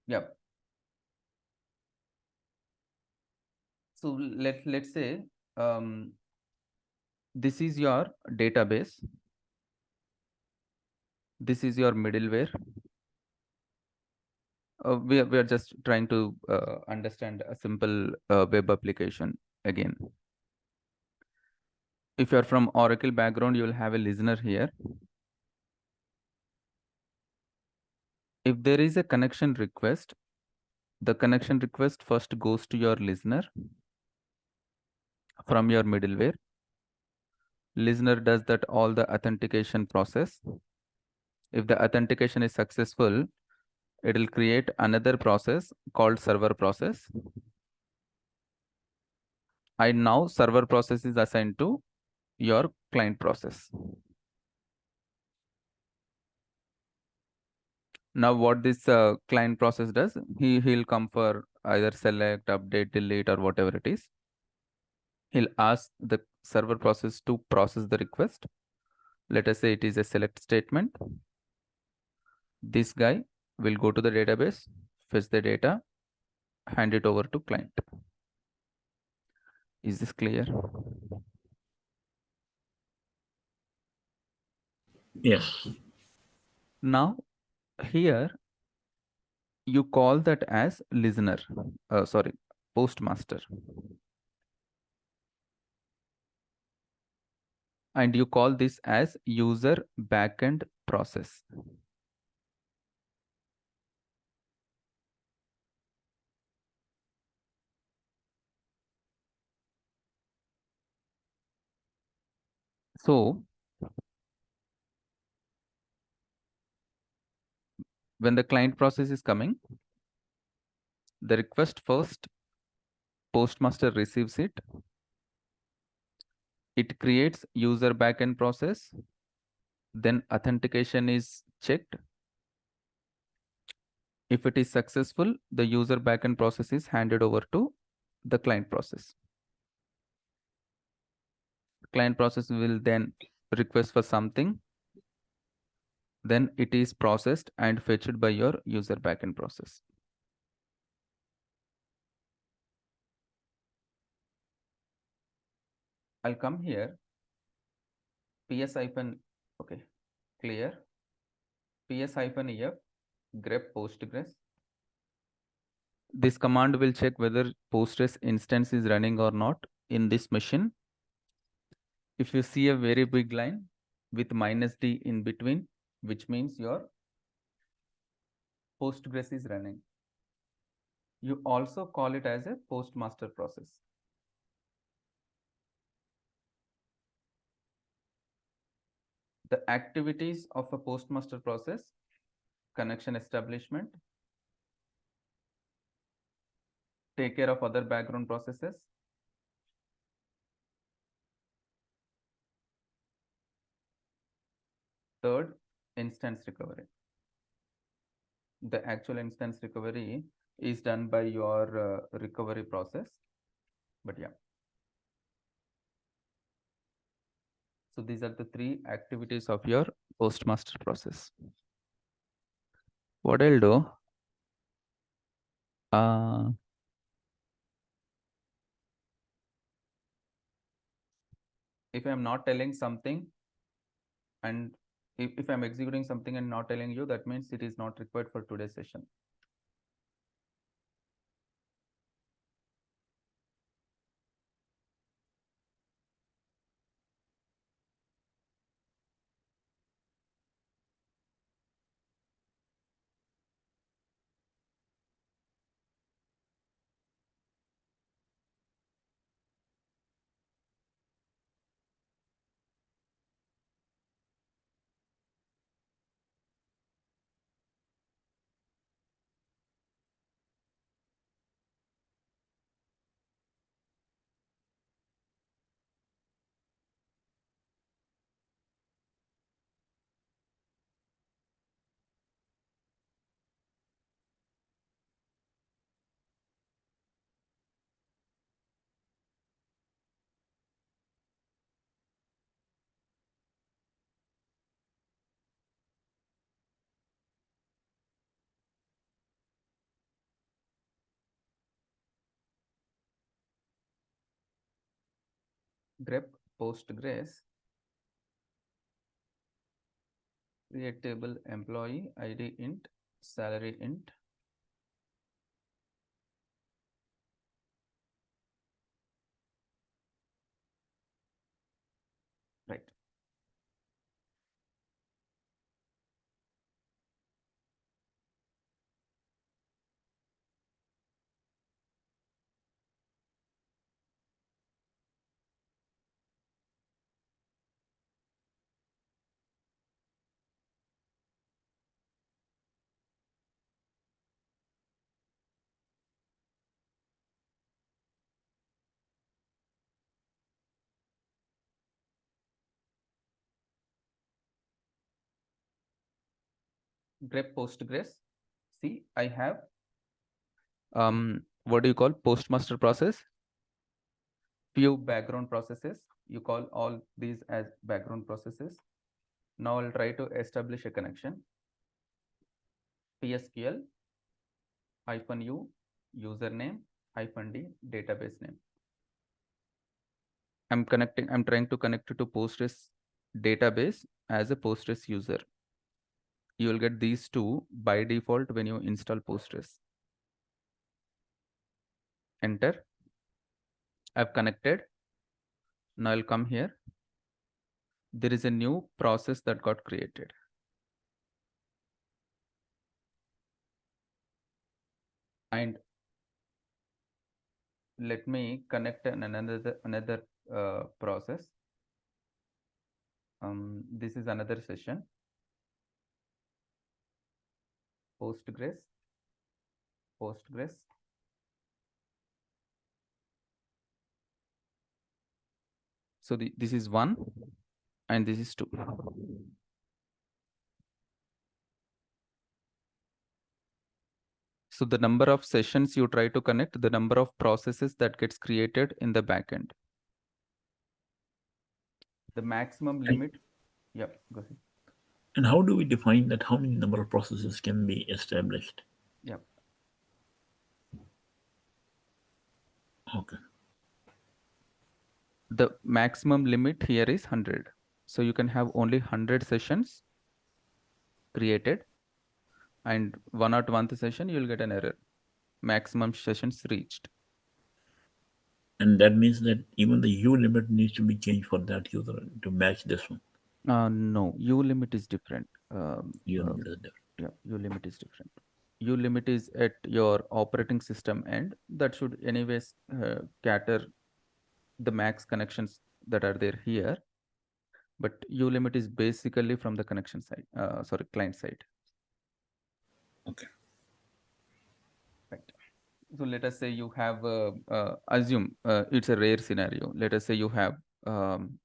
Yeah. So let's say this is your database. This is your middleware. We are just trying to understand a simple web application again. If you are from Oracle background, you will have a listener here. If there is a connection request, the connection request first goes to your listener from your middleware. Listener does that all the authentication process. If the authentication is successful, it will create another process called server process. And now server process is assigned to your client process. Now what this client process does, he'll come for either select, update, delete, or whatever it is. He'll ask the server process to process the request. Let us say it is a select statement. This guy will go to the database, fetch the data, hand it over to client. Is this clear? Yes. Now here you call that as listener, sorry, postmaster. And you call this as user backend process. So when the client process is coming, the request first, postmaster receives it. It creates user backend process. Then authentication is checked. If it is successful, the user backend process is handed over to the client process. Client process will then request for something. Then it is processed and fetched by your user backend process. I'll come here. PS hyphen, okay, clear. PS hyphen ef grep postgres. This command will check whether Postgres instance is running or not in this machine. If you see a very big line with -d in between, which means your Postgres is running. You also call it as a postmaster process. The activities of a postmaster process: connection establishment, take care of other background processes, third, instance recovery. The actual instance recovery is done by your recovery process, but yeah. So these are the three activities of your postmaster process. What I'll do, if I'm not telling something, and if I'm executing something and not telling you, that means it is not required for today's session. grep Postgres create table employee ID int, salary int. Right. Grep Postgres. See, I have what do you call postmaster process? Few background processes. You call all these as background processes. Now I'll try to establish a connection. PSQL -u username -d database name. I'm trying to connect to Postgres database as a Postgres user. You will get these two by default when you install Postgres. Enter. I've connected. Now I'll come here. There is a new process that got created. And let me connect another process. This is another session. Postgres. So this is 1 and this is 2. So the number of sessions you try to connect, the number of processes that gets created in the backend. The maximum limit. Yep, go ahead. And how do we define that? How many number of processes can be established? Yep. Okay. The maximum limit here is 100. So you can have only 100 sessions created, and 101th session you will get an error. Maximum sessions reached. And that means that even the U limit needs to be changed for that user to match this one. No, U limit is different. U limit is different. Yeah, U limit is different. U limit is at your operating system end. That should anyways cater the max connections that are there here. But U limit is basically from the connection side, client side. Okay. Right. So let us say you have, assume it's a rare scenario. Let us say you have,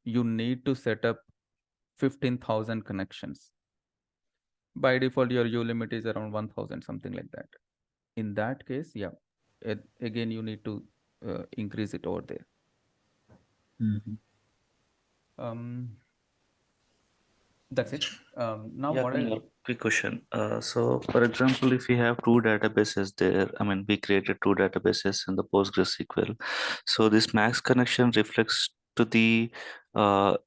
you need to set up 15,000 connections. By default, your U limit is around 1,000, something like that. In that case, yeah, again, you need to increase it over there. That's it. Now Yeah, what I'll Kunal, quick question. So, for example, if we have two databases there, I mean, we created two databases in the PostgreSQL. So this max connection reflects to the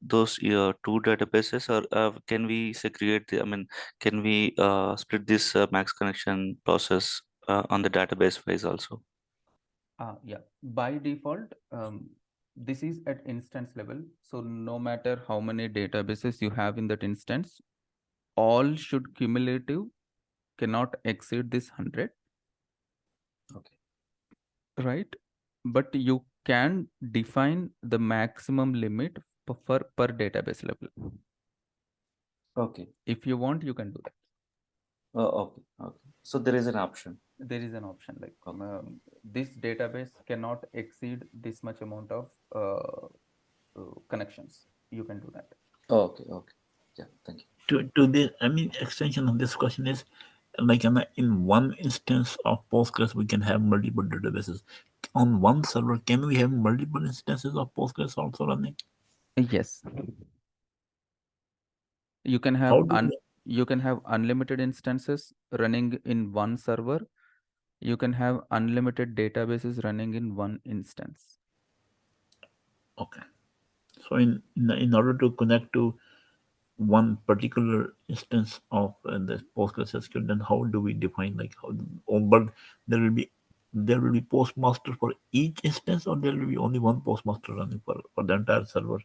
those two databases, or can we segregate the, I mean, can we split this max connection process on the database wise also? yeah, by default, this is at instance level. So no matter how many databases you have in that instance, all should cumulative cannot exceed this 100. Okay. Right? But you can define the maximum limit per database level. Okay. If you want, you can do that. Okay. Okay. So there is an option. There is an option like this database cannot exceed this much amount of connections. You can do that. Okay. Okay. Yeah. Thank you. To this, I mean, extension of this question is like in one instance of Postgres, we can have multiple databases. On one server, can we have multiple instances of Postgres also running? Yes. You can have How do you can have unlimited instances running in one server. You can have unlimited databases running in one instance. Okay. So in order to connect to one particular instance of the PostgreSQL, then how do we define but there will be postmaster for each instance, or there will be only one postmaster running for the entire server?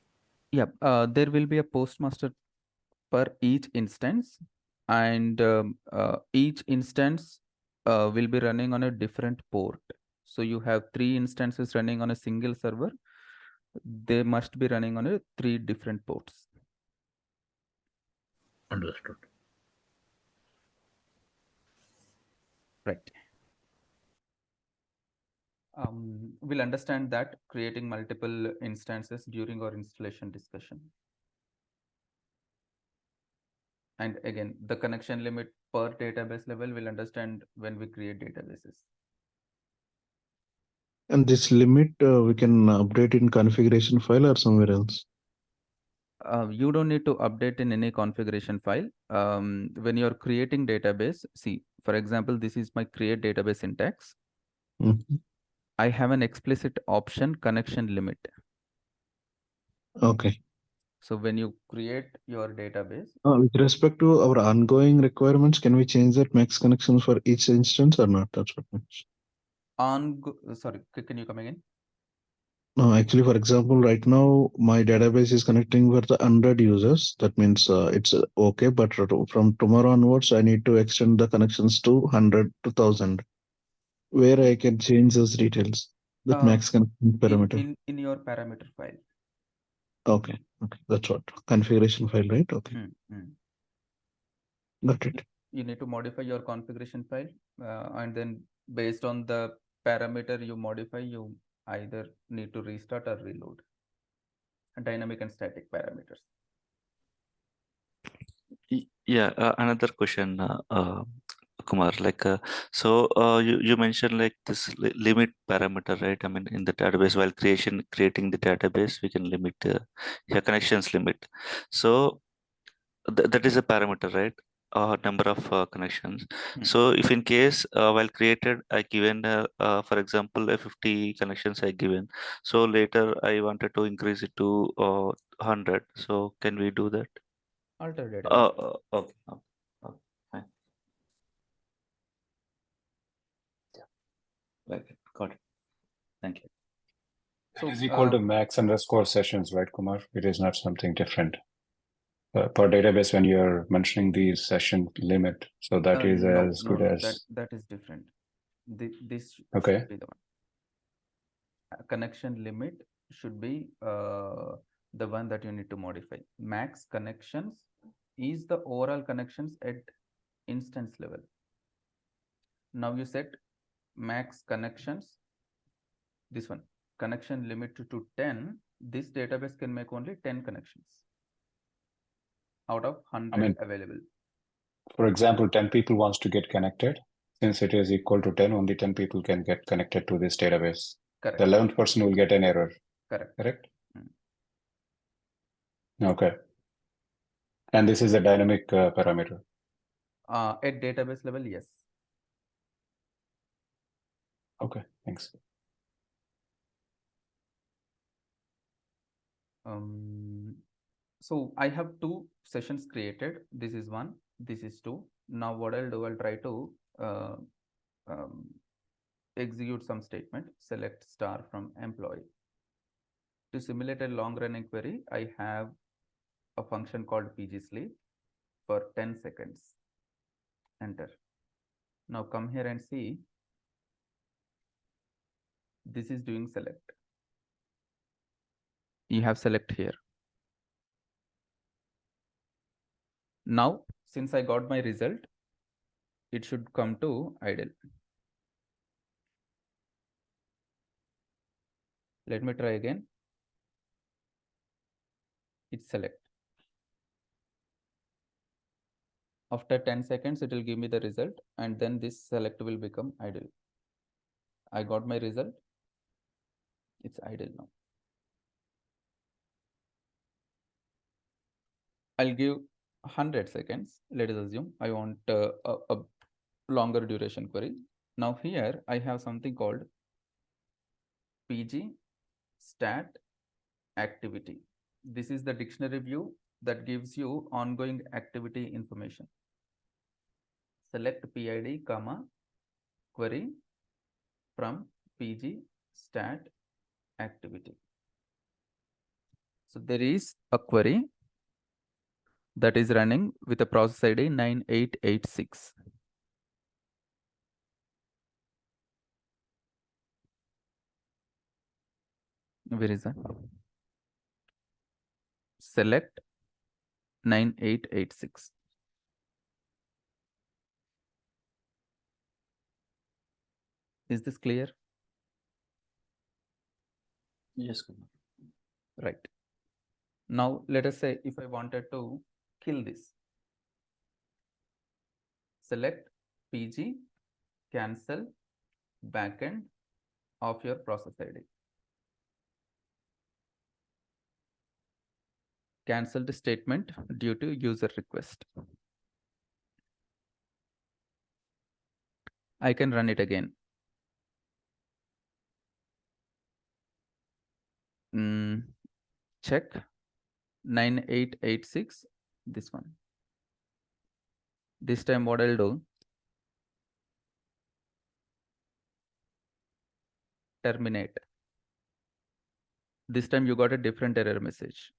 Yeah, there will be a postmaster per each instance, and each instance will be running on a different port. So you have 3 instances running on a single server. They must be running on 3 different ports. Understood. Right. We'll understand that creating multiple instances during our installation discussion. And again, the connection limit per database level we'll understand when we create databases. And this limit we can update in configuration file or somewhere else? You don't need to update in any configuration file. When you're creating database, see, for example, this is my create database syntax. Mhm. I have an explicit option connection limit. Okay. So when you create your database, With respect to our ongoing requirements, can we change that max connection for each instance or not? That's what matters. sorry, can you come again? No, actually, for example, right now my database is connecting for the 100 users. That means it's okay, but from tomorrow onwards, I need to extend the connections to 100 to 1000, where I can change those details. That max connection parameter. In your parameter file. Okay, that's what configuration file, right? Okay, got it. You need to modify your configuration file, and then based on the parameter you modify, you either need to restart or reload. Dynamic and static parameters. Yeah, another question, Kumar. You mentioned like this limit parameter, right? I mean, in the database, while creating the database, we can limit connections limit. So that is a parameter, right? Number of connections. So if in case while created I given for example 50 connections I given, so later I wanted to increase it to 100, so can we do that? Alter database. Okay, fine. Yeah, right, got it. Thank you. So, it is equal to max_sessions, right, Kumar? It is not something different. Per database, when you're mentioning the session limit, so that is as good as that is different. This okay. should be the one. Connection limit should be the one that you need to modify. Max connections is the overall connections at instance level. Now you set max connections, this one, connection limit to 10. This database can make only 10 connections out of 100 available. For example, 10 people wants to get connected. Since it is equal to 10, only 10 people can get connected to this database. Correct. The 11th person will get an error. Correct. Okay. And this is a dynamic parameter. At database level, yes. Okay, thanks. So I have 2 sessions created. This is 1, this is 2. Now what I'll do, I'll try to execute some statement, select star from employee. To simulate a long running query, I have a function called pgsleep for 10 seconds. Enter. Now come here and see, this is doing select. You have select here. Now, since I got my result, it should come to idle. Let me try again. It's select. After 10 seconds, it will give me the result, and then this select will become idle. I got my result. It's idle now. I'll give 100 seconds. Let us assume I want a longer duration query. Now here I have something called pg stat activity. This is the dictionary view that gives you ongoing activity information. Select PID, comma, query from PG stat activity. So there is a query that is running with a process ID 9886. Where is that? Select 9886. Is this clear? Yes, Kumar. Right. Now let us say if I wanted to kill this. Select PG, cancel backend of your process ID. Cancel the statement due to user request. I can run it again. Check 9886, this one. This time what I'll do, terminate. This time you got a different error message.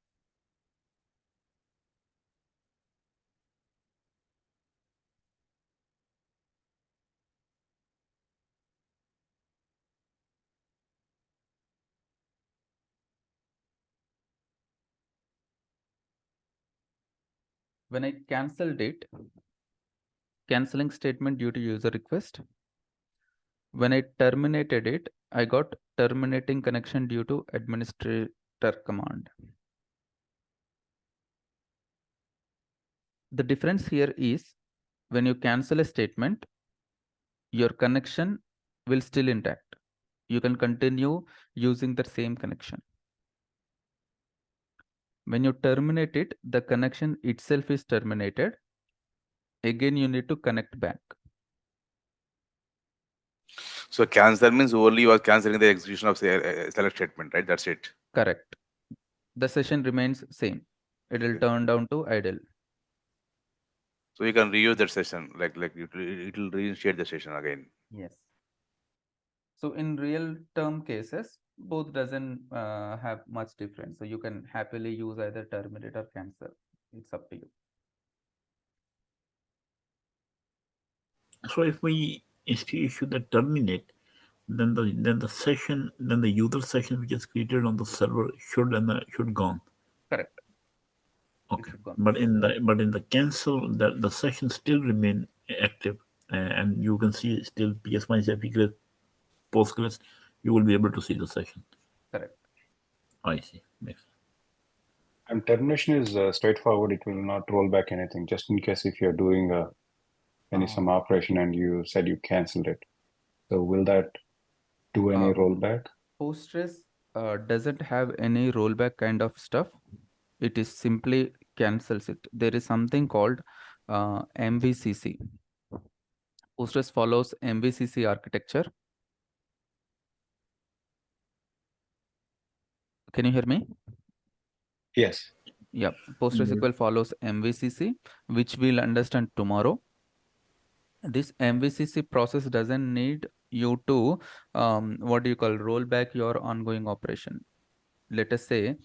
When I cancelled it, canceling statement due to user request. When I terminated it, I got terminating connection due to administrator command. The difference here is when you cancel a statement, your connection will still intact. You can continue using the same connection. When you terminate it, the connection itself is terminated. Again, you need to connect back. So cancel means only you are canceling the execution of select statement, right? That's it. Correct. The session remains same. It will turn down to idle. So you can reuse that session, like it will reinitiate the session again. Yes. So in real term cases, both doesn't have much difference. So you can happily use either terminate or cancel. It's up to you. So if we issue the terminate, then the user session which is created on the server should gone. Correct. Okay. But in the cancel, the session still remain active, and you can see still PS-MySQL, Postgres. You will be able to see the session. Correct. I see. Makes sense. And termination is straightforward. It will not roll back anything. Just in case if you're doing some operation and you said you canceled it, so will that do any rollback? Postgres doesn't have any rollback kind of stuff. It is simply cancels it. There is something called MVCC. Postgres follows MVCC architecture. Can you hear me? Yes. Yeah, PostgreSQL follows MVCC, which we'll understand tomorrow. This MVCC process doesn't need you to roll back your ongoing operation. Let us say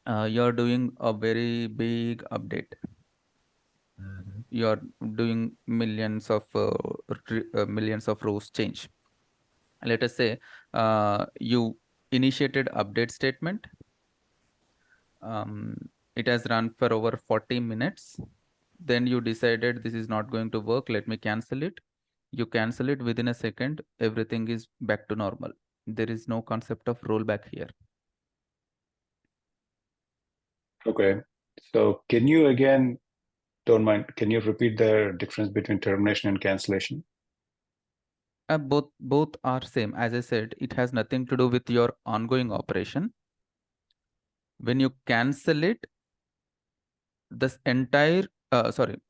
you're doing a very big update. You're doing millions of rows change. Let us say you initiated update statement. It has run for over 40 minutes. Then you decided this is not going to work. Let me cancel it. You cancel it within a second. Everything is back to normal. There is no concept of rollback here. Okay. So can you again, don't mind, can you repeat the difference between termination and cancellation? Both are same. As I said, it has nothing to do with your ongoing operation. When you cancel it, this entire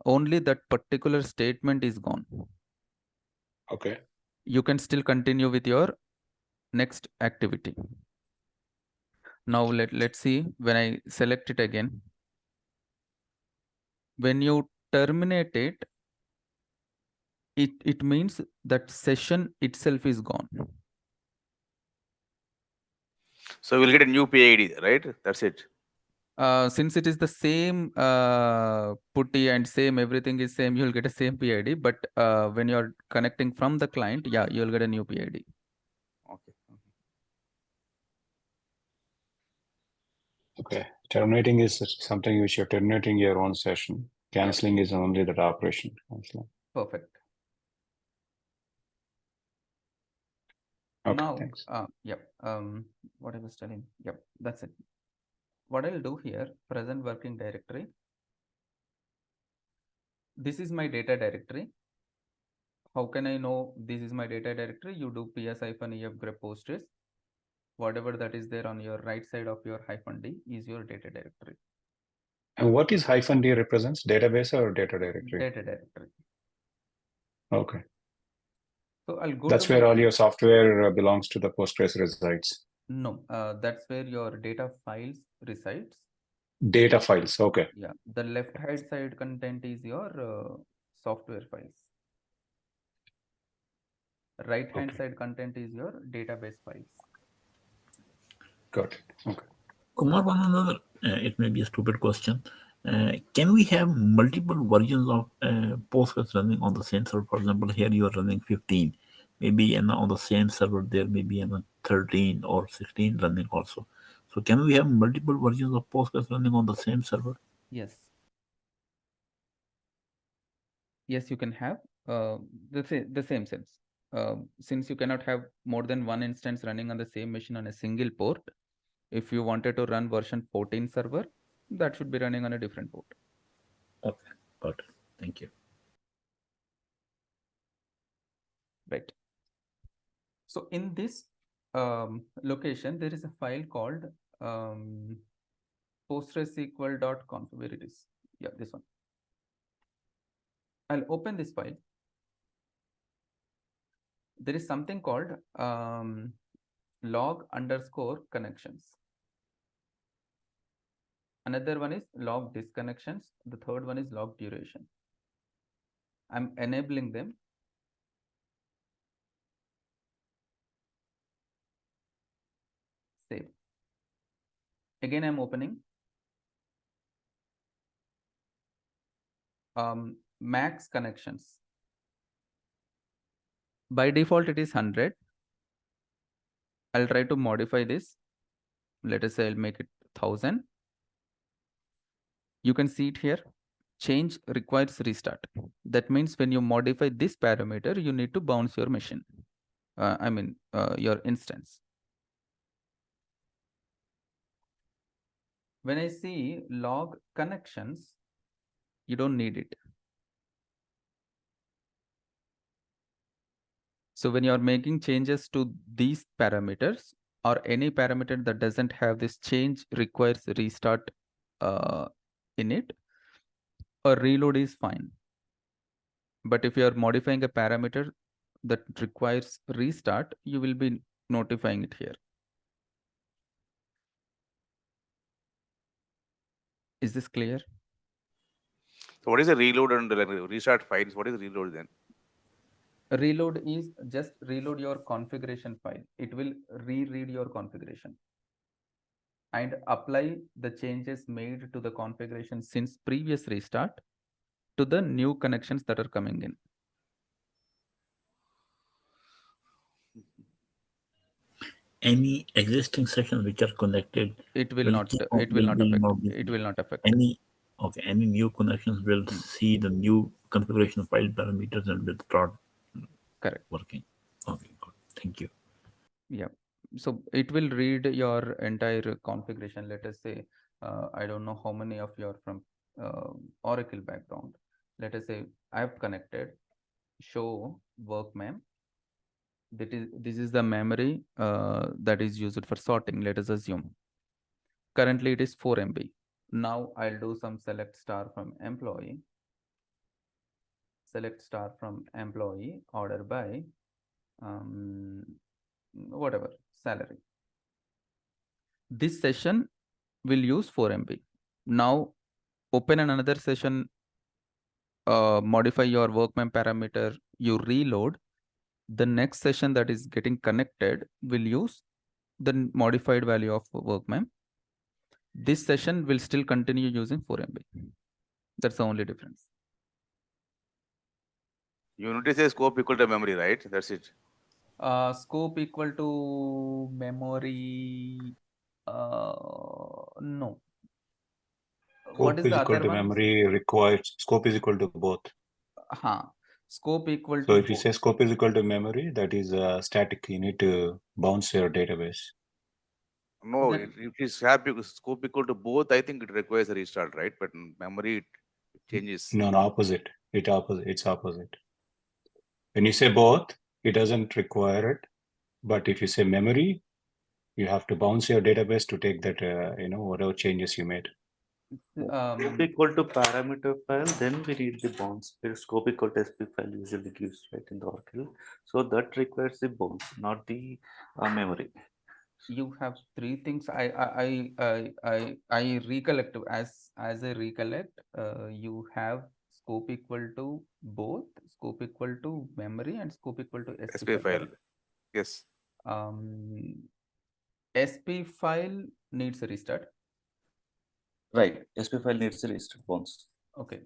only that particular statement is gone. Okay. You can still continue with your next activity. Now let's see when I select it again. When you terminate it, it means that session itself is gone. So we'll get a new PID, right? That's it. Since it is the same putty and same everything is same, you'll get a same PID. But when you're connecting from the client, yeah, you'll get a new PID. Okay. Okay. Terminating is something which you're terminating your own session. Canceling is only that operation. Canceling. Perfect. Okay, Now, thanks. yep. What I was telling. Yep, that's it. What I'll do here, present working directory. This is my data directory. How can I know this is my data directory? You do ps-ef grep postgres. Whatever that is there on your right side of your -d is your data directory. And what is -d represents? Database or data directory? Data directory. Okay. So I'll go That's to where my, all your software belongs to the Postgres resides. no, that's where your data files resides. Data files. Okay. Yeah, the left hand side content is your software files. Right hand Okay. side content is your database files. Got it. Okay. Kumar, one another, it may be a stupid question. Can we have multiple versions of Postgres running on the same server? For example, here you are running 15. Maybe on the same server there may be 13 or 16 running also. So can we have multiple versions of Postgres running on the same server? Yes. Yes, you can have the same sense. Since you cannot have more than one instance running on the same machine on a single port, if you wanted to run version 14 server, that should be running on a different port. Okay, got it. Thank you. Right. So in this location, there is a file called postgresql.conf. Where it is? Yeah, this one. I'll open this file. There is something called log_connections. Another one is log disconnections. The third one is log duration. I'm enabling them. Save. Again, I'm opening. Max connections. By default, it is 100. I'll try to modify this. Let us say I'll make it 1000. You can see it here. Change requires restart. That means when you modify this parameter, you need to bounce your machine. Your instance. When I see log connections, you don't need it. So when you're making changes to these parameters or any parameter that doesn't have this change requires restart in it, a reload is fine. But if you're modifying a parameter that requires restart, you will be notifying it here. Is this clear? So what is the reload and like restart files? What is reload then? Reload is just reload your configuration file. It will reread your configuration and apply the changes made to the configuration since previous restart to the new connections that are coming in. Any existing sessions which are connected, It will not affect. Any new connections will see the new configuration file parameters and will start working. Okay, good. Thank you. Yeah. So it will read your entire configuration. Let us say, I don't know how many of you are from Oracle background. Let us say I've connected show work mem. This is the memory that is used for sorting. Let us assume currently it is 4 MB. Now I'll do some select star from employee. Select star from employee, order by whatever salary. This session will use 4 MB. Now open another session, modify your workmem parameter, you reload. The next session that is getting connected will use the modified value of workmem. This session will still continue using 4 MB. That's the only difference. Unity says scope equal to memory, right? That's it. Scope equal to memory. No. What Scope is is the equal other to one? memory required. Scope is equal to both. Scope equal So to if you both. say scope is equal to memory, that is static. You need to bounce your database. No, Then- if it's scope equal to both, I think it requires a restart, right? But in memory, it changes. No, opposite. It's opposite. When you say both, it doesn't require it. But if you say memory, you have to bounce your database to take that, whatever changes you made. Scope equal to parameter file, then we need the bounce. Scope equal to SP file usually gives right in the Oracle. So that requires the bounce, not the memory. You have three things. I recollect as I recollect. You have scope equal to both, scope equal to memory, and scope equal to SP SP file. Yes. SP file needs a restart. Right. SP file needs a restart bounce. Okay.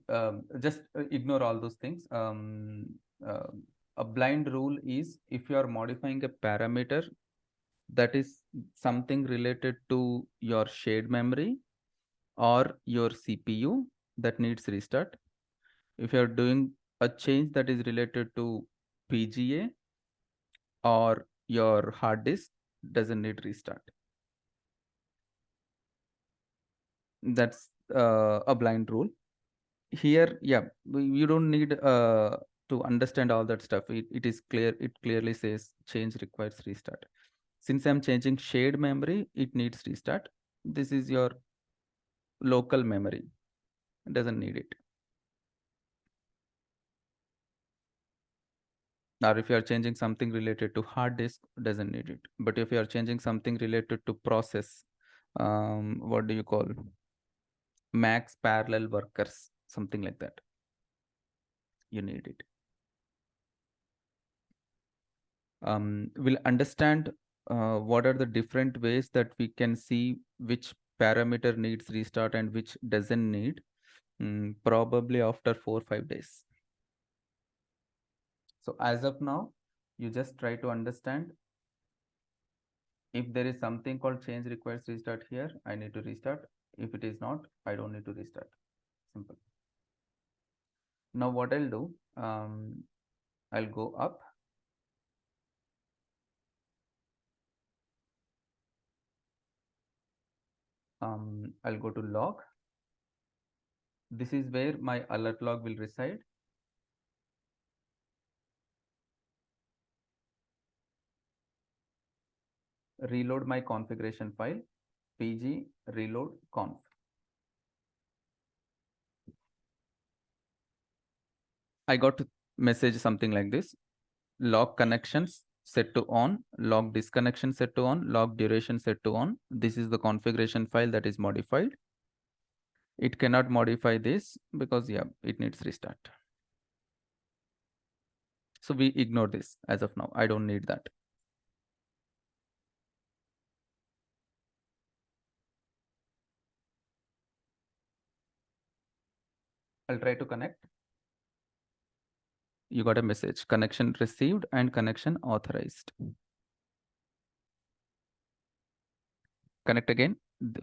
Just ignore all those things. A blind rule is if you are modifying a parameter that is something related to your shared memory or your CPU, that needs restart. If you are doing a change that is related to PGA or your hard disk, doesn't need restart. That's a blind rule. Here, yeah, you don't need to understand all that stuff. It is clear. It clearly says change requires restart. Since I'm changing shared memory, it needs restart. This is your local memory. It doesn't need it. Or if you are changing something related to hard disk, doesn't need it. But if you are changing something related to process, what do you call? Max parallel workers, something like that. You need it. We'll understand what are the different ways that we can see which parameter needs restart and which doesn't need, probably after 4 or 5 days. So as of now, you just try to understand if there is something called change requires restart here, I need to restart. If it is not, I don't need to restart. Simple. Now what I'll do, I'll go up. I'll go to log. This is where my alert log will reside. Reload my configuration file, pg reload conf. I got to message something like this: log connections set to on, log disconnection set to on, log duration set to on. This is the configuration file that is modified. It cannot modify this because, yeah, it needs restart. So we ignore this as of now. I don't need that. I'll try to connect. You got a message: connection received and connection authorized. Connect again.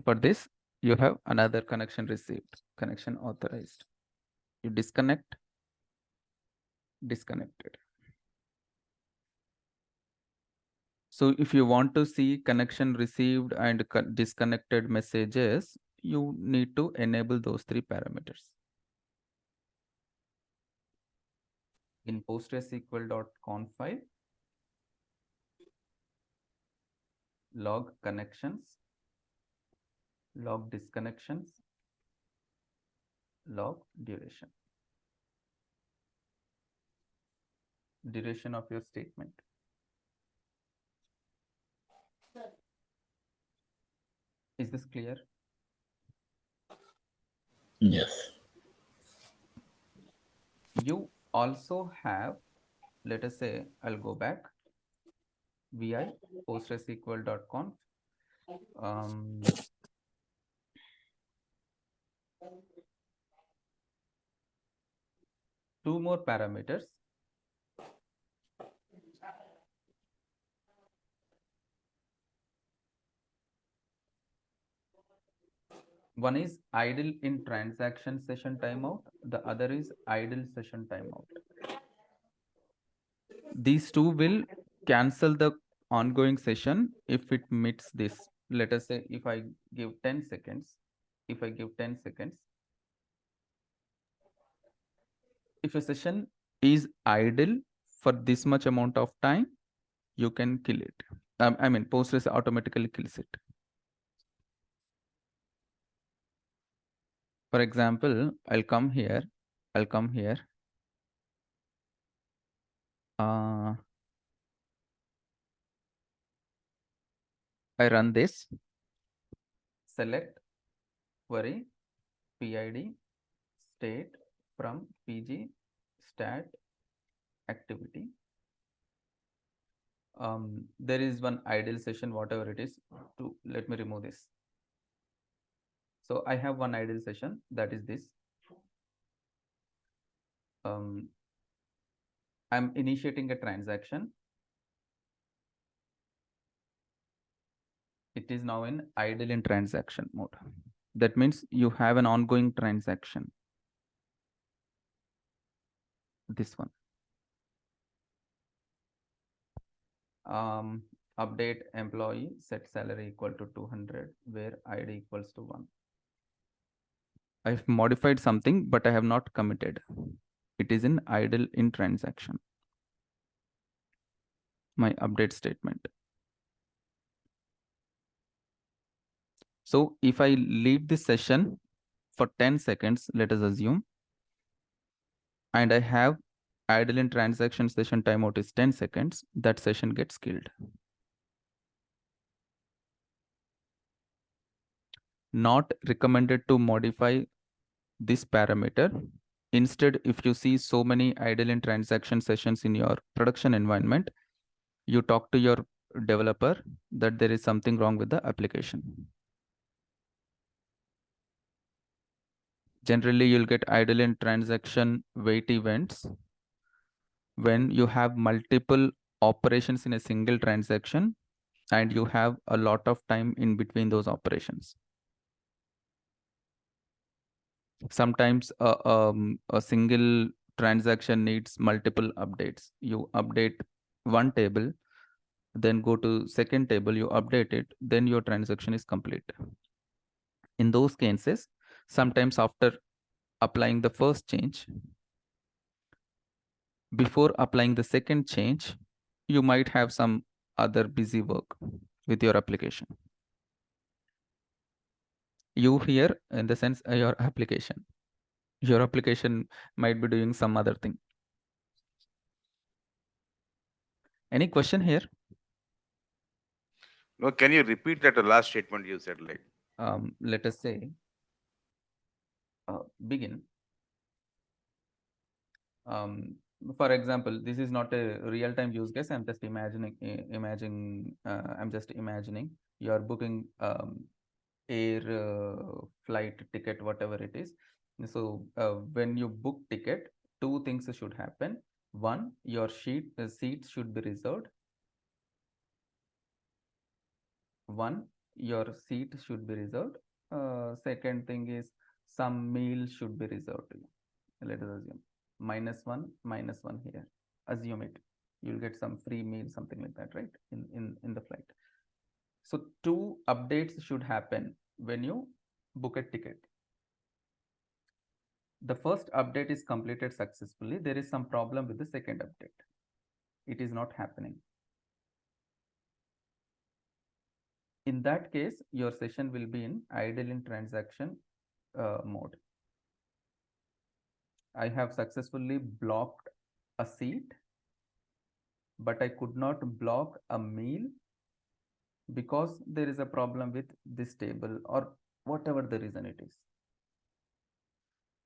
For this, you have another connection received, connection authorized. You disconnect, disconnected. So if you want to see connection received and disconnected messages, you need to enable those three parameters. In PostgreSQL.conf file, log connections, log disconnections, log duration. Duration of your statement. Is this clear? Yes. You also have, let us say, I'll go back, vi postgresql.conf. Two more parameters. One is idle in transaction session timeout. The other is idle session timeout. These two will cancel the ongoing session if it meets this. Let us say if I give 10 seconds, if I give 10 seconds, if a session is idle for this much amount of time, you can kill it. I mean, Postgres automatically kills it. For example, I'll come here. I run this, select query PID state from PG stat activity. There is one idle session, whatever it is. Let me remove this. So I have one idle session, that is this. I'm initiating a transaction. It is now in idle in transaction mode. That means you have an ongoing transaction. This one. Update employee, set salary equal to 200, where ID equals to 1. I've modified something, but I have not committed. It is in idle in transaction. My update statement. So if I leave this session for 10 seconds, let us assume, and I have idle in transaction session timeout is 10 seconds, that session gets killed. Not recommended to modify this parameter. Instead, if you see so many idle in transaction sessions in your production environment, you talk to your developer that there is something wrong with the application. Generally, you'll get idle in transaction wait events when you have multiple operations in a single transaction and you have a lot of time in between those operations. Sometimes a single transaction needs multiple updates. You update one table, then go to second table, you update it, then your transaction is complete. In those cases, sometimes after applying the first change, before applying the second change, you might have some other busy work with your application. You here, in the sense, your application might be doing some other thing. Any question here? No, can you repeat that last statement you said? Like, Let us say, begin. For example, this is not a real-time use case. I'm just imagining. I'm just imagining you are booking air flight ticket, whatever it is. So when you book ticket, two things should happen. One, your seats should be reserved. Second thing is some meal should be reserved. Let us assume -1 here. Assume it. You'll get some free meal, something like that, right? In the flight. So two updates should happen when you book a ticket. The first update is completed successfully. There is some problem with the second update. It is not happening. In that case, your session will be in idle in transaction mode. I have successfully blocked a seat, but I could not block a meal because there is a problem with this table or whatever the reason it is.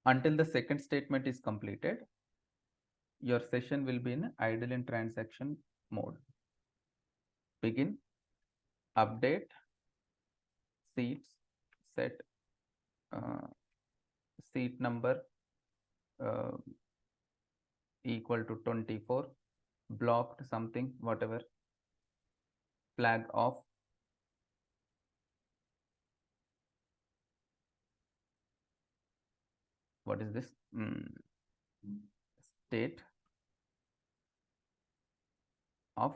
Until the second statement is completed, your session will be in idle in transaction mode. Begin, update, seats, set seat number equal to 24, blocked something, whatever, flag off. What is this? State of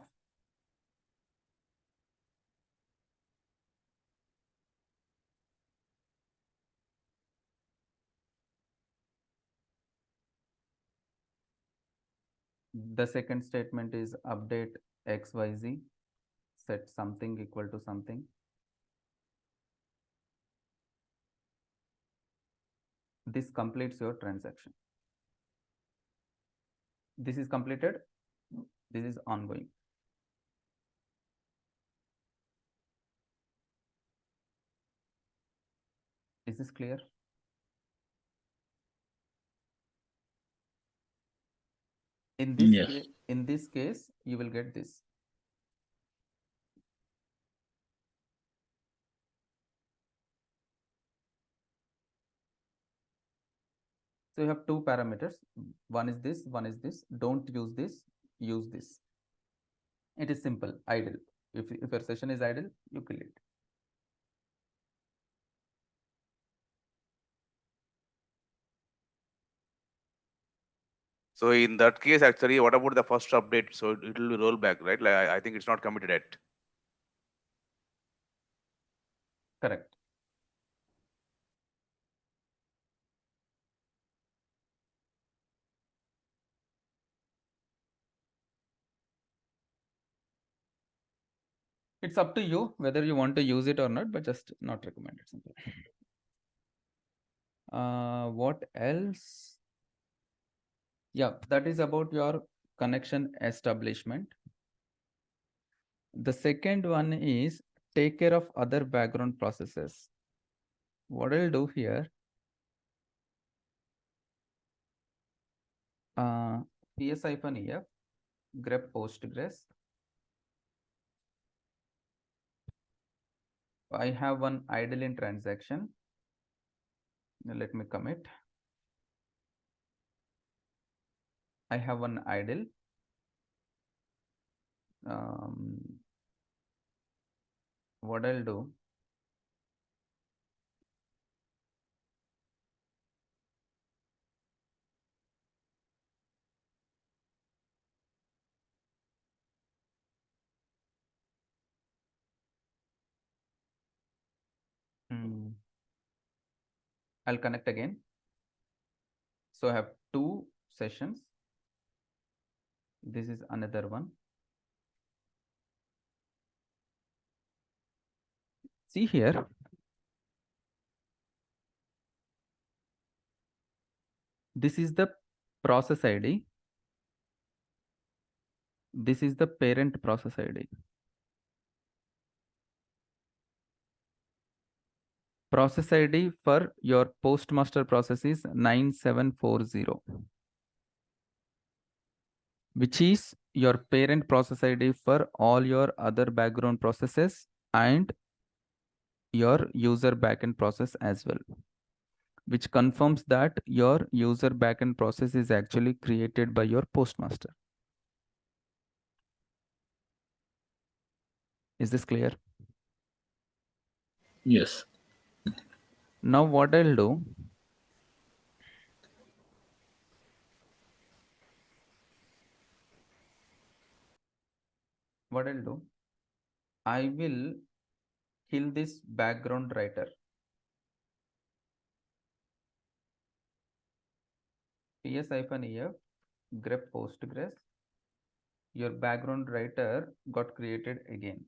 the second statement is update XYZ, set something equal to something. This completes your transaction. This is completed. This is ongoing. Is this clear? In this Yes. in this case, you will get this. So you have two parameters. One is this, one is this. Don't use this, use this. It is simple, idle. If your session is idle, you kill it. So in that case, actually, what about the first update? So it will be rollback, right? Like I think it's not committed yet. Correct. It's up to you whether you want to use it or not, but just not recommended. Simple. What else? Yeah, that is about your connection establishment. The second one is take care of other background processes. What I'll do here, ps-ef grep postgres. I have one idle in transaction. Now let me commit. I have one idle. What I'll do, I'll connect again. So I have two sessions. This is another one. See here. This is the process ID. This is the parent process ID. Process ID for your postmaster process is 9740, which is your parent process ID for all your other background processes and your user backend process as well, which confirms that your user backend process is actually created by your postmaster. Is this clear? Yes. Now what I'll do, I will kill this background writer. ps-ef grep postgres. Your background writer got created again.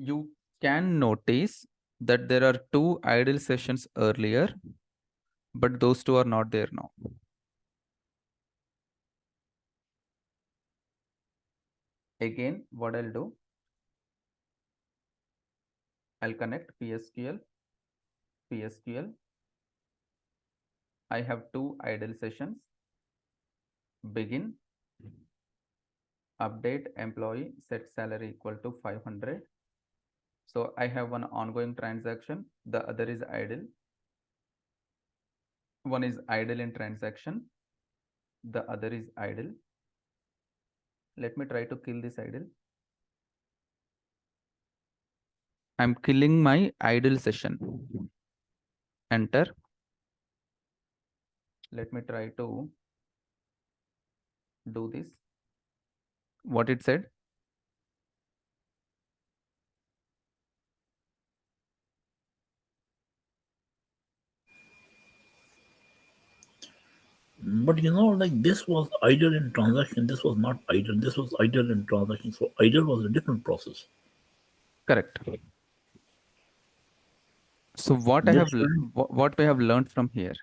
You can notice that there are two idle sessions earlier, but those two are not there now. Again, what I'll do, I'll connect PSQL. I have two idle sessions. Begin, update employee, set salary equal to 500. So I have one ongoing transaction, the other is idle. One is idle in transaction, the other is idle. Let me try to kill this idle. I'm killing my idle session. Enter. Let me try to do this. What it said? But like this was idle in transaction. This was not idle. This was idle in transaction. So idle was a different process. Correct. So what I Yes, have, sir. what we have learned from here?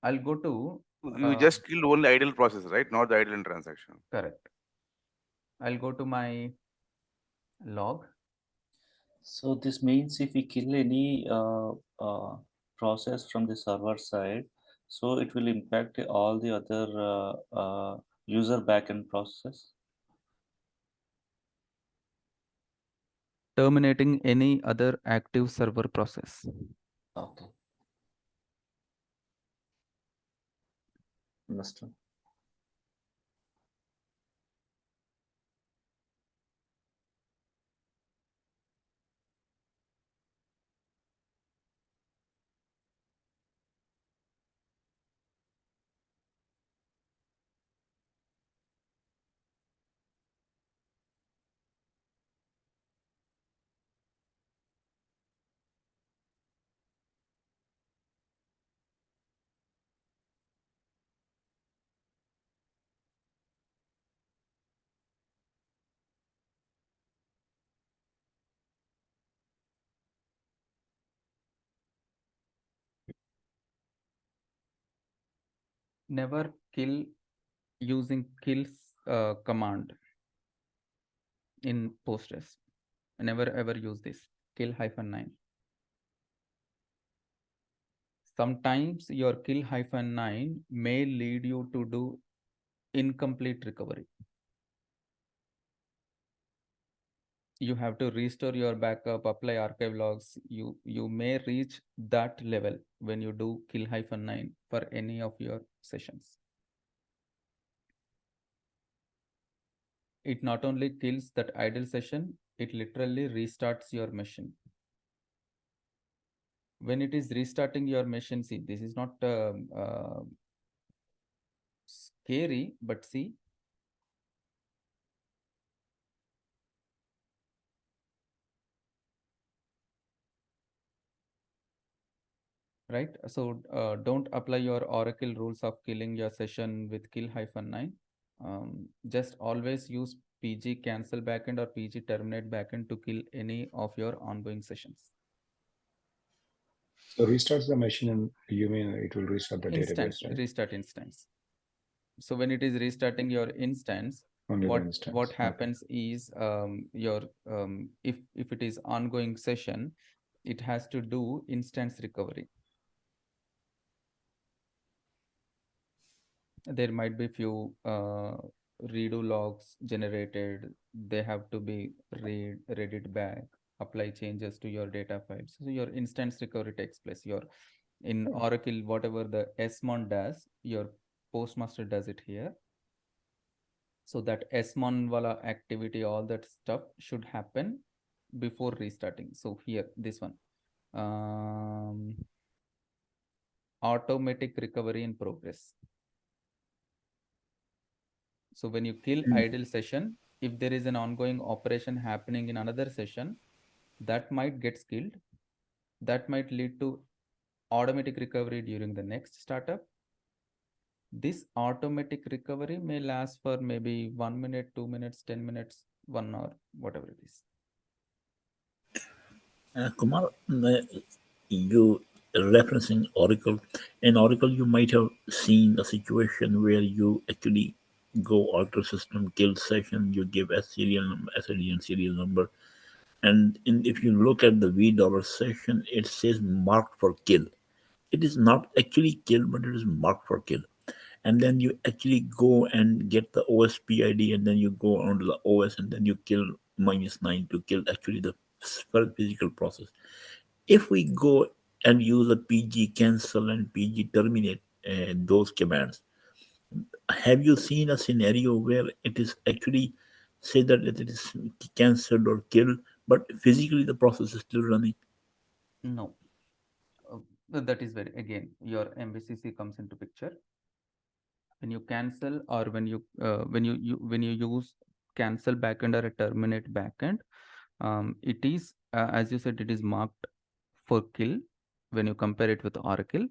I'll go to. You just killed only idle process, right? Not the idle in transaction. Correct. I'll go to my log. So this means if we kill any process from the server side, so it will impact all the other user backend process. Terminating any other active server process. Okay. Understood. Never kill using kills command in Postgres. Never ever use this kill -9. Sometimes your kill -9 may lead you to do incomplete recovery. You have to restore your backup, apply archive logs. You may reach that level when you do kill -9 for any of your sessions. It not only kills that idle session, it literally restarts your machine. When it is restarting your machine, see, this is not scary, but see, right? So don't apply your Oracle rules of killing your session with kill -9. Just always use PG cancel backend or PG terminate backend to kill any of your ongoing sessions. So restarts the machine, and you mean it will restart the Instance, database, right? restart instance. So when it is restarting your instance, Only the what instance. Okay. happens is your if it is ongoing session, it has to do instance recovery. There might be few redo logs generated. They have to be read it back, apply changes to your data files. So your instance recovery takes place. Your in Oracle, whatever the SMON does, your Postmaster does it here. So that SMON wala activity, all that stuff should happen before restarting. So here, this one, automatic recovery in progress. So when you kill idle session, if there is an ongoing operation happening in another session, that might get killed. That might lead to automatic recovery during the next startup. This automatic recovery may last for maybe 1 minute, 2 minutes, 10 minutes, 1 hour, whatever it is. Kumar, you referencing Oracle. In Oracle, you might have seen a situation where you actually go alter system, kill session, you give a SID and serial number. And if you look at the $V session, it says marked for kill. It is not actually kill, but it is marked for kill. And then you actually go and get the OSPID, and then you go onto the OS, and then you kill -9 to kill actually the first physical process. If we go and use a PG cancel and PG terminate those commands, have you seen a scenario where it is actually say that it is cancelled or killed, but physically the process is still running? No. That is very, again, your MVCC comes into picture. When you cancel, or when you use cancel backend or a terminate backend, it is as you said, it is marked for kill when you compare it with Oracle,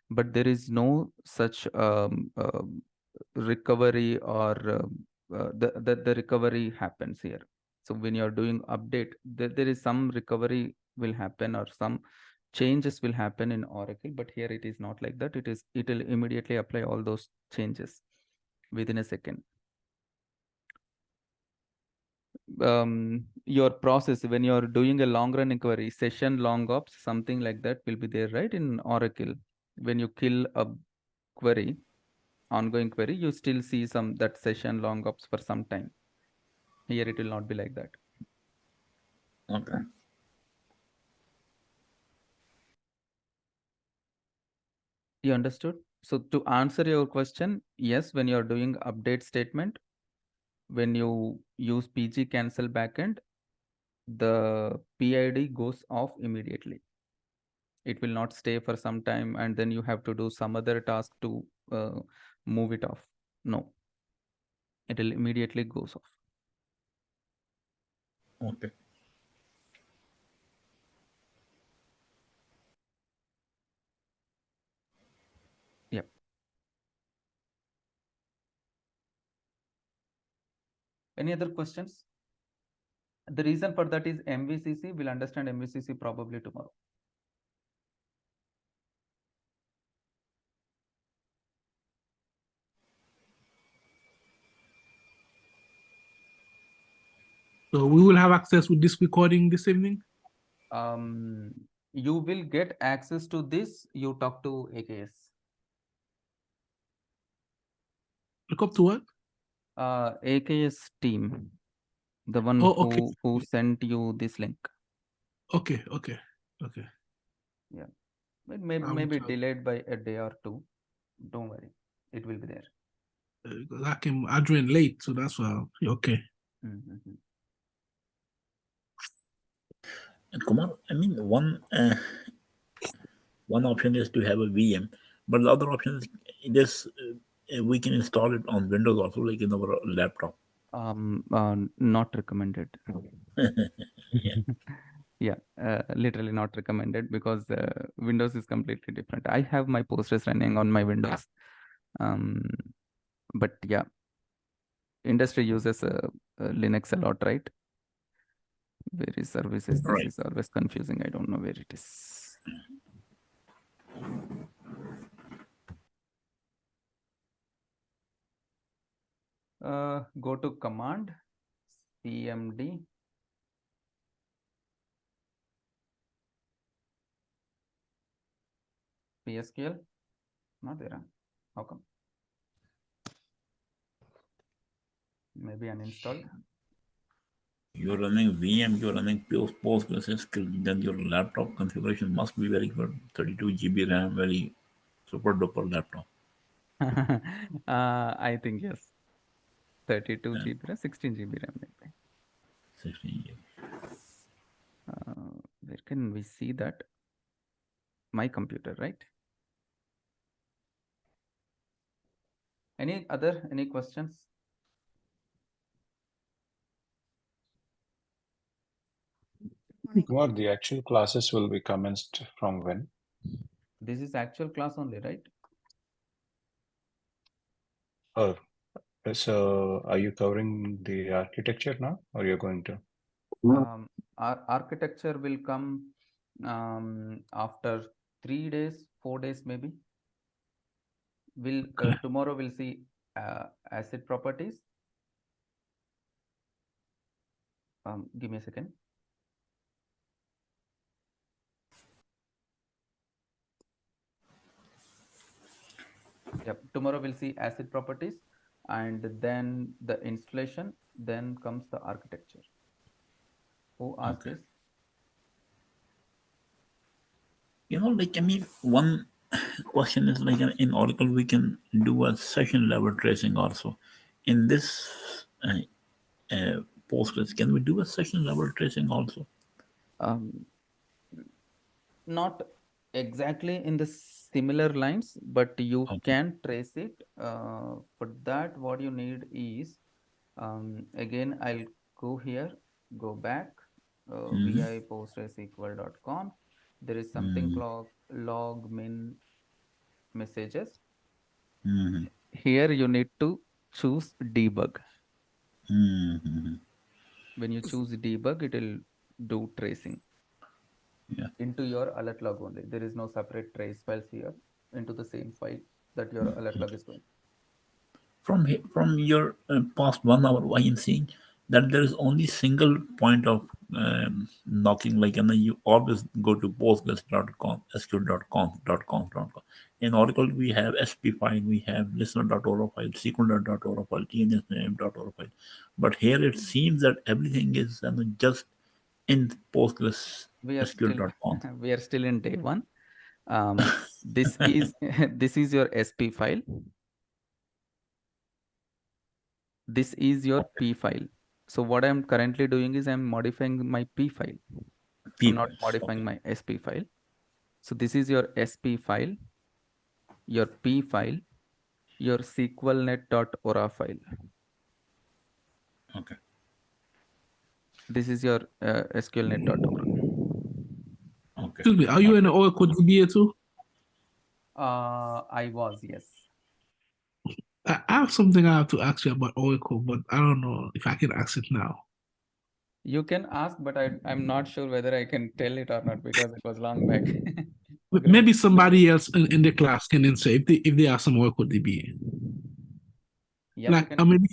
but there is no such recovery, or the recovery happens here. So when you're doing update, there is some recovery will happen, or some changes will happen in Oracle, but here it is not like that. It will immediately apply all those changes within a second. Your process, when you're doing a long run inquiry, session long ops, something like that will be there, right? In Oracle, when you kill a query, ongoing query, you still see that session long ops for some time. Here it will not be like that. Okay. You understood? So to answer your question, yes, when you're doing update statement, when you use PG cancel backend, the PID goes off immediately. It will not stay for some time, and then you have to do some other task to move it off. No, it will immediately goes off. Okay. Yep. Any other questions? The reason for that is MVCC. We'll understand MVCC probably tomorrow. So we will have access with this recording this evening? You will get access to this. You talk to AKS. Look up to what? AKS team, the one Oh, okay. who sent you this link. Okay. Yeah, it may be delayed by a day or two. Don't worry, it will be there. I joined late, so that's why. Okay. Mm-hmm. And come on, I mean, one option is to have a VM, but the other option is we can install it on Windows also, like in our laptop. Not recommended. Yeah. Yeah, literally not recommended, because Windows is completely different. I have my Postgres running on my Windows, but yeah, industry uses Linux a lot, right? Where is services? This Right. is always confusing. I don't know where it is. Go to command cmd. PSQL, not there. Huh? How come? Maybe uninstalled. You're running VM, you're running PostgreSQL, then your laptop configuration must be very good. 32 GB RAM, very super duper laptop. I think yes. 32 GB RAM, 16 GB RAM maybe. 16 GB. Where can we see that? My computer, right? Any questions? What the actual classes will be commenced from when? This is actual class only, right? Oh, so are you covering the architecture now, or you're going to? Our architecture will come after 3 days, 4 days maybe. We'll Okay. tomorrow we'll see acid properties. Give me a second. Yep, tomorrow we'll see acid properties, and then the installation, then comes the architecture. Who asked Okay. this? Like, I mean, one question is like, in Oracle, we can do a session level tracing also. In this Postgres, can we do a session level tracing also? Not exactly in the similar lines, but you Okay. can trace it. For that, what you need is, again, I'll go here, go back, vi postgresql.com. There is something called log min messages. Mhm. Here you need to choose debug. Mhm. When you choose debug, it will do tracing. Yeah. Into your alert log only. There is no separate trace files here into the same file that your alert log is going. From your past 1 hour, I am seeing that there is only single point of knocking. Like, and then you always go to postgres.com, sql.com. In Oracle, we have SP file, we have listener.oro file, sql.oro file, tnsname.oro file. But here it seems that everything is just in Postgres We are SQL.com. still we are still in day one. This is this is your SP file. This is your P file. So what I'm currently doing is I'm modifying my P file. I'm not modifying my SP file. So this is your SP file, your P file, your SQLnet.ora file. Okay. This is your SQLnet.ora. Okay. Excuse me, are you in the Oracle DBA too? I was, yes. I have something I have to ask you about Oracle, but I don't know if I can ask it now. You can ask, but I'm not sure whether I can tell it or not because it was long back. Maybe somebody else in the class can answer if they are some Oracle DBA. Yeah, Like, you can.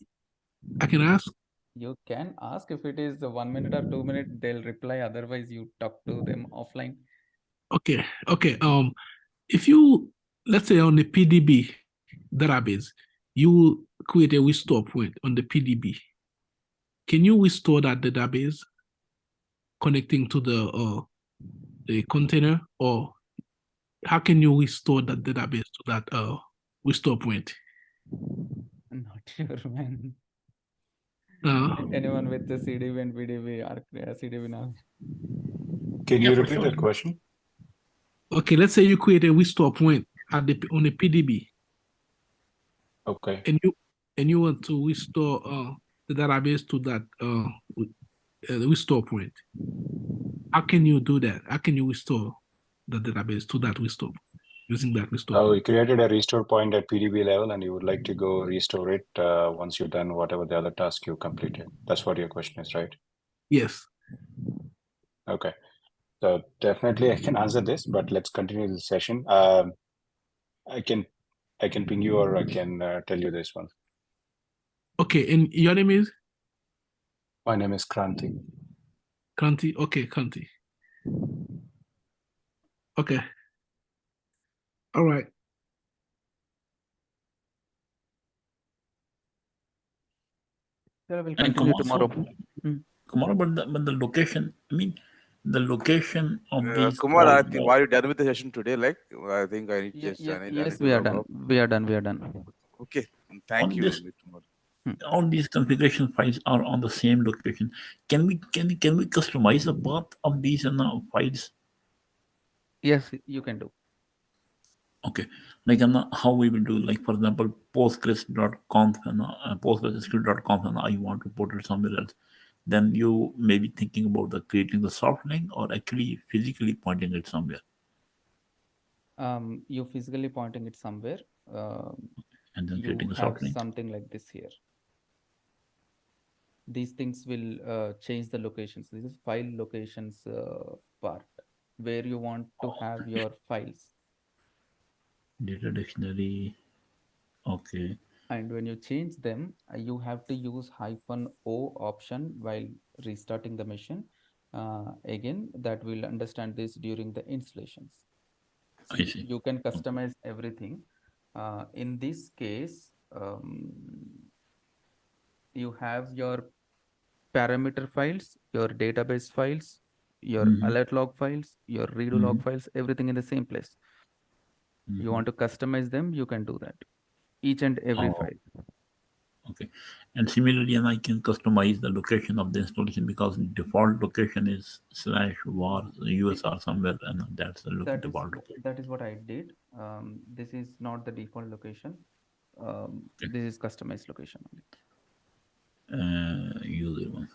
I can ask. You can ask if it is 1 minute or 2 minutes, they'll reply. Otherwise, you talk to them offline. Okay. If you, let's say on the PDB database, you create a restore point on the PDB. Can you restore that database connecting to the container, or how can you restore that database to that restore point? I'm not sure, man. Uh, Anyone with the CDB and PDB or CDB now? Can Yeah, you for repeat sure. that question? okay, let's say you create a restore point on the PDB, Okay. and you want to restore the database to that restore point. How can you do that? How can you restore the database to that restore using that restore Oh, point? we created a restore point at PDB level, and you would like to go restore it once you've done whatever the other task you completed. That's what your question is, right? Yes. Okay. So definitely I can answer this, but let's continue the session. I can ping you, or I can tell you this one. Okay, and your name is My name is Kranti. Kanti. Okay, Kanti. Okay. All right. Sure, we'll And continue tomorrow. tomorrow, but the location, I mean, the location of these. Kumar, I think, are you done with the session today? Like, I think I need Yes, I need yes, to we are log done. off. We are done. Okay, thank On you. this- Meet tomorrow. all these configuration files are on the same location. Can we customize the path of these files? Yes, you can do. Okay, like how we will do, like for example, postgres.conf and postgresql.conf, and I want to put it somewhere else. Then you may be thinking about the creating the soft link or actually physically pointing it somewhere. You're physically pointing it somewhere. And then You creating a have soft link. something like this here. These things will change the locations. This is file locations part. where you want to have your files. Data dictionary. Okay. And when you change them, you have to use -O option while restarting the machine. Again, that will understand this during the installations. I See, see. you can customize everything. In this case, you have your parameter files, your database files, your Mhm. alert log files, your redo log files, everything in the same place. You want to customize them, you can do that. Each and every Oh. file. Okay. And similarly, and I can customize the location of the installation because default location is /var US or somewhere, and that's the That is default location. that is what I did. This is not the default location. This is customized location only. User one.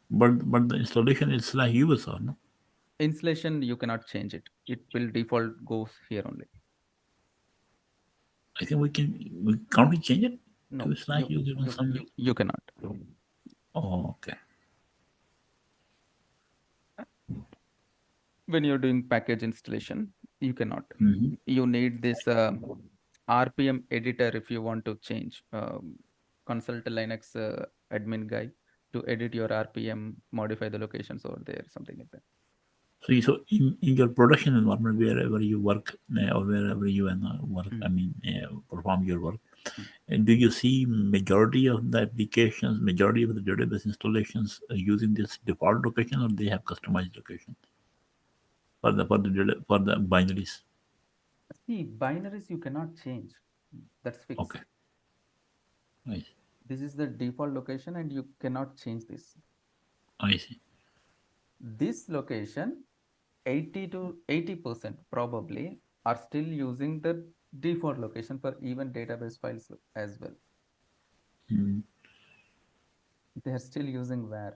But the installation is /USR, no? Installation you cannot change it. It will default goes here only. I think we can't we change it No, to /user somewhere. you cannot. Oh, okay. When you're doing package installation, you cannot. Mhm. You need this RPM editor if you want to change. Consult a Linux admin guy to edit your RPM, modify the locations over there, something like that. So in your production environment, wherever you work or wherever you work, perform your work, and do you see majority of the applications, majority of the database installations using this default location, or they have customized location for the binaries? See, binaries you cannot change. That's fixed. Okay. I see. This is the default location and you cannot change this. I see. This location, 80 to 80% probably are still using the default location for even database files as well. Mm. They are still using var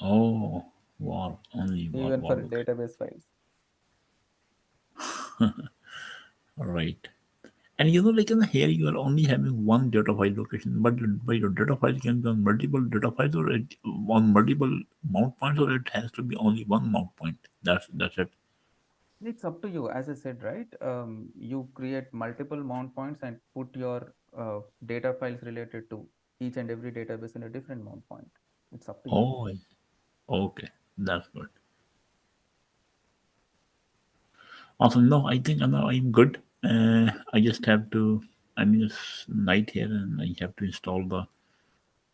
Oh, var only var. even for Okay. database files. All right. And like in here, you are only having one data file location, but your data file can be on multiple data files or on multiple mount points, or it has to be only one mount point. That's it. It's up to you. As I said, right? You create multiple mount points and put your data files related to each and every database in a different mount point. It's up to you. Oh, okay, that's good. Awesome. No, I think I'm good. I just have to. It's night here, and I have to install the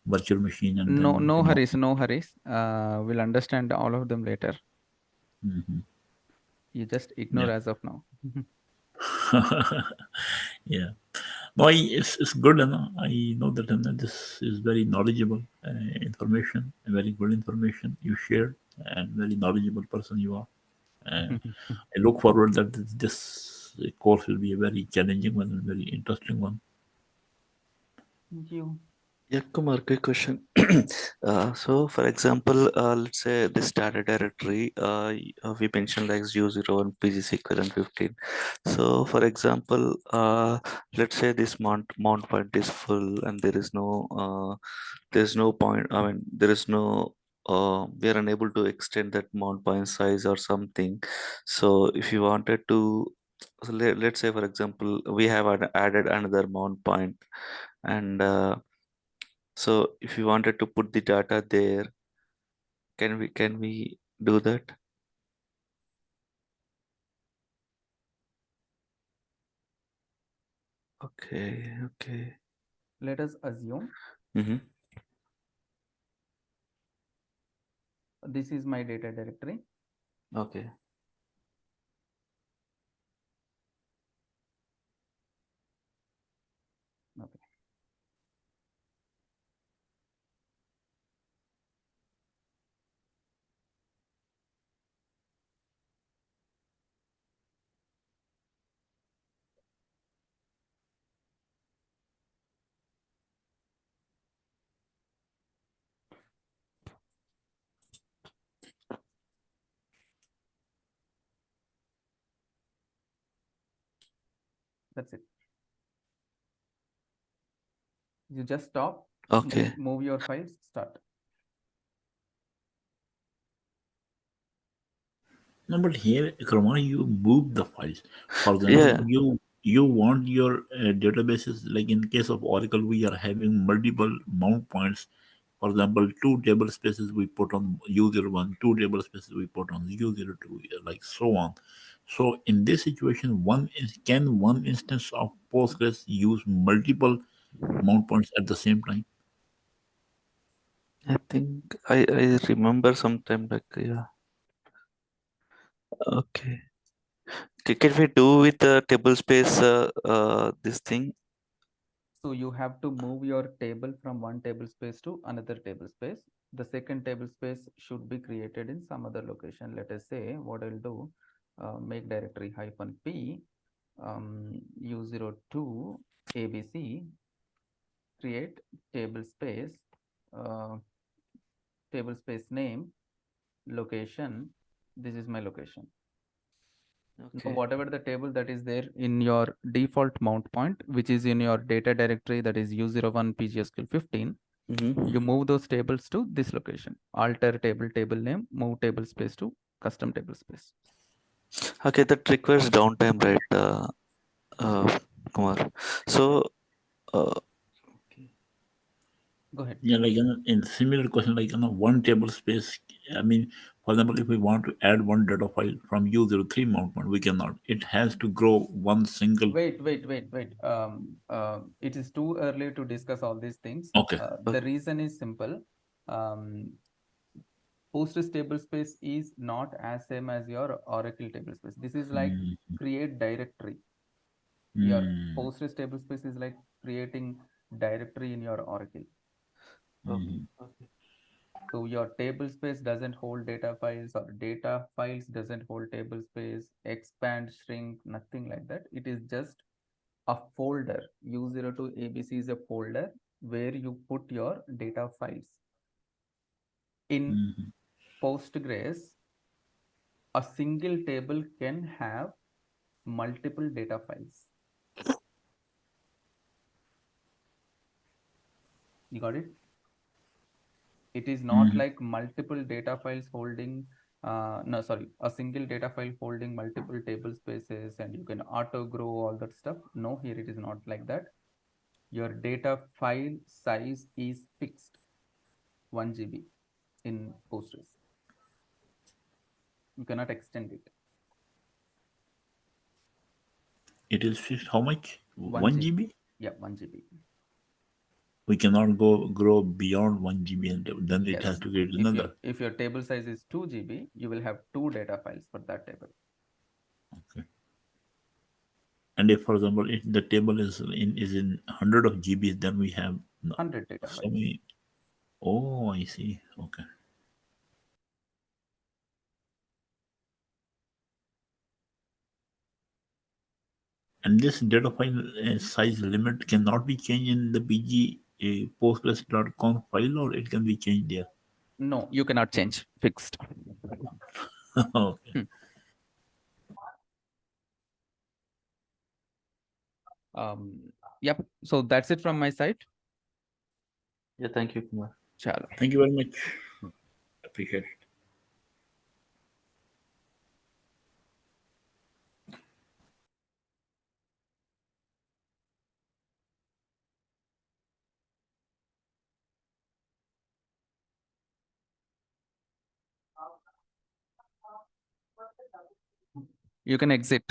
virtual machine, and No, then no tomorrow. hurries, no hurries. We'll understand all of them later. Mhm. You just ignore Yeah. as of now. Yeah. No, it's good. I know that this is very knowledgeable information, very good information you shared, and very knowledgeable person you are. I look forward that this course will be a very challenging one and very interesting one. Thank you. Yeah, Kumar, quick question. So, for example, let's say this data directory, we mentioned like 0, 01, PGSQL, and 15. So, for example, let's say this mount point is full, and there's no point. I mean, there is no. We are unable to extend that mount point size or something. So, if you wanted to, so let's say, for example, we have added another mount point, and so if you wanted to put the data there, can we do that? Okay, okay. Let us assume Mm-hmm. this is my data directory. Okay. Okay. That's it. You just stop, Okay. move your files, start. No, but here, Kumar, you move the files. For example, Yeah. you want your databases, like in case of Oracle, we are having multiple mount points. For example, 2 table spaces we put on U01, 2 table spaces we put on U02, like so on. So in this situation, can one instance of Postgres use multiple mount points at the same time? I think I remember sometime back. Yeah. Okay. Can we do with the table space this thing? So you have to move your table from one table space to another table space. The second table space should be created in some other location. Let us say what I'll do, make directory -p U02 ABC, create table space, table space name, location. This is my location. Now, Okay. whatever the table that is there in your default mount point, which is in your data directory, that is U01 PGSQL 15, you move those tables to this location. Alter table name, move table space to custom table space. Okay, that requires downtime, right, Kumar? So, Go ahead. Yeah, like in similar question, like one table space. I mean, for example, if we want to add one data file from U03 mount point, we cannot. It has to grow one single. Wait. It is too early to discuss all these things. Okay. The reason is simple. Postgres table space is not as same as your Oracle table space. This is like create directory. Your Postgres table space is like creating directory in your Oracle. okay. So your table space doesn't hold data files, or data files doesn't hold table space, expand, shrink, nothing like that. It is just a folder. U02 ABC is a folder where you put your data files. In Postgres, a single table can have multiple data files. You got it? It is not like multiple data files holding, a single data file holding multiple table spaces and you can auto grow all that stuff. No, here it is not like that. Your data file size is fixed, 1 GB in Postgres. You cannot extend it. It is fixed. How much? 1 GB. GB? Yeah, 1 GB. We cannot grow beyond 1 GB, and then it has to get another. If your table size is 2 GB, you will have 2 data files for that table. Okay. And if, for example, if the table is in 100 of GBs, then we have 100 data so files. many. Oh, I see. Okay. And this data file size limit cannot be changed in the BG postgres.conf file, or it can be changed there? No, you cannot change. Fixed. Okay. Yep. So that's it from my side. Yeah, thank you, Kumar. Chalo. Thank you very much. Appreciate it. You can exit.